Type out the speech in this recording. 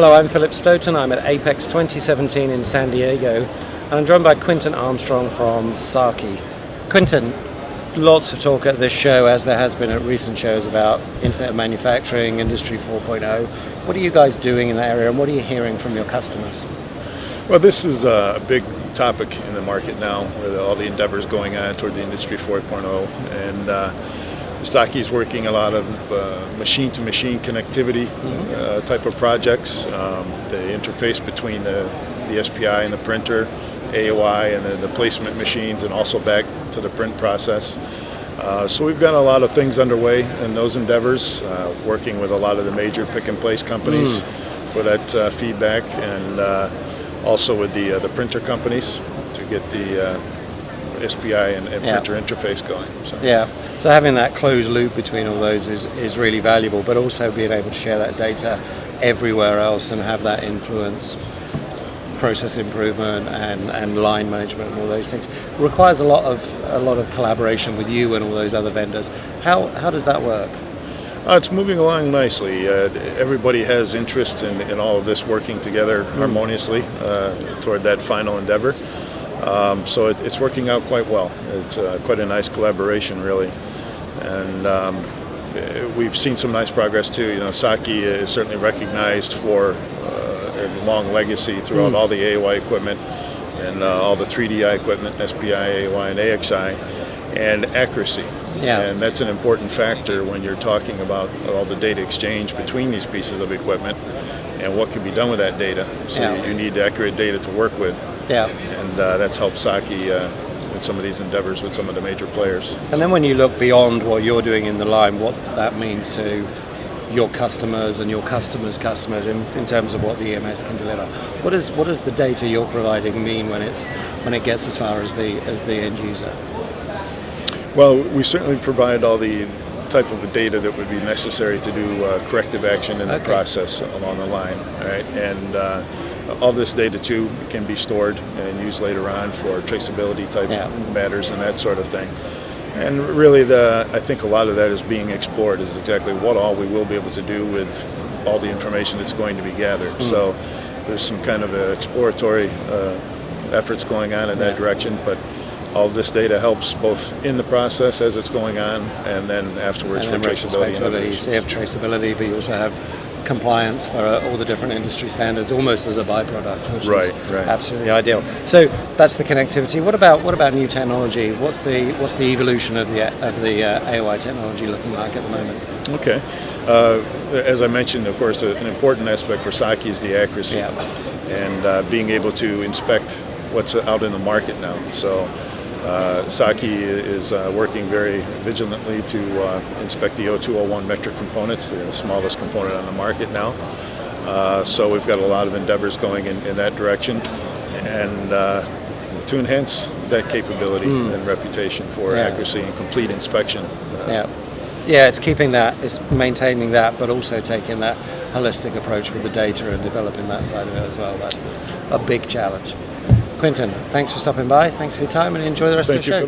Hello, I'm Philip Stoughton. I'm at Apex 2017 in San Diego, and I'm joined by Quinton Armstrong from Saki. Quinton, lots of talk at this show, as there has been at recent shows, about Internet of Manufacturing, Industry 4.0. What are you guys doing in that area, and what are you hearing from your customers? Well, this is a big topic in the market now, with all the endeavors going on toward the Industry 4.0, and Saki's working a lot of machine-to-machine connectivity type of projects. The interface between the SPI and the printer, AOI, and then the placement machines, and also back to the print process. So we've got a lot of things underway in those endeavors, working with a lot of the major pick-and-place companies for that feedback, and also with the printer companies to get the SPI and printer interface going. So having that closed loop between all those is really valuable, but also being able to share that data everywhere else and have that influence process improvement and line management and all those things requires a lot of collaboration with you and all those other vendors. How does that work? It's moving along nicely. Everybody has interest in all of this working together harmoniously toward that final endeavor. So it's working out quite well. It's quite a nice collaboration, really. And we've seen some nice progress too. You know, Saki is certainly recognized for a long legacy throughout all the AOI equipment and all the 3DI equipment, SPI, AOI, and AXI, and accuracy. And that's an important factor when you're talking about all the data exchange between these pieces of equipment and what can be done with that data. So you need accurate data to work with. And that's helped Saki with some of these endeavors with some of the major players. And then when you look beyond what you're doing in the line, what that means to your customers and your customers' customers in terms of what the EMS can deliver. What does the data you're providing mean when it gets as far as the end user? Well, we certainly provide all the type of the data that would be necessary to do corrective action in the process along the line, right? And all this data too can be stored and used later on for traceability type matters and that sort of thing. And really, I think a lot of that is being explored, is exactly what all we will be able to do with all the information that's going to be gathered. So there's some kind of exploratory efforts going on in that direction, but all of this data helps both in the process as it's going on and then afterwards for traceability. So you have traceability, but you also have compliance for all the different industry standards, almost as a byproduct, which is absolutely ideal. So that's the connectivity. What about new technology? What's the evolution of the AOI technology looking like at the moment? Okay, as I mentioned, of course, an important aspect for Saki is the accuracy and being able to inspect what's out in the market now. So Saki is working very vigilantly to inspect the 0201 metric components, the smallest component on the market now. So we've got a lot of endeavors going in that direction, and to enhance that capability and reputation for accuracy and complete inspection. It's keeping that, it's maintaining that, but also taking that holistic approach with the data and developing that side of it as well. That's a big challenge. Quinton, thanks for stopping by, thanks for your time, and enjoy the rest of the show.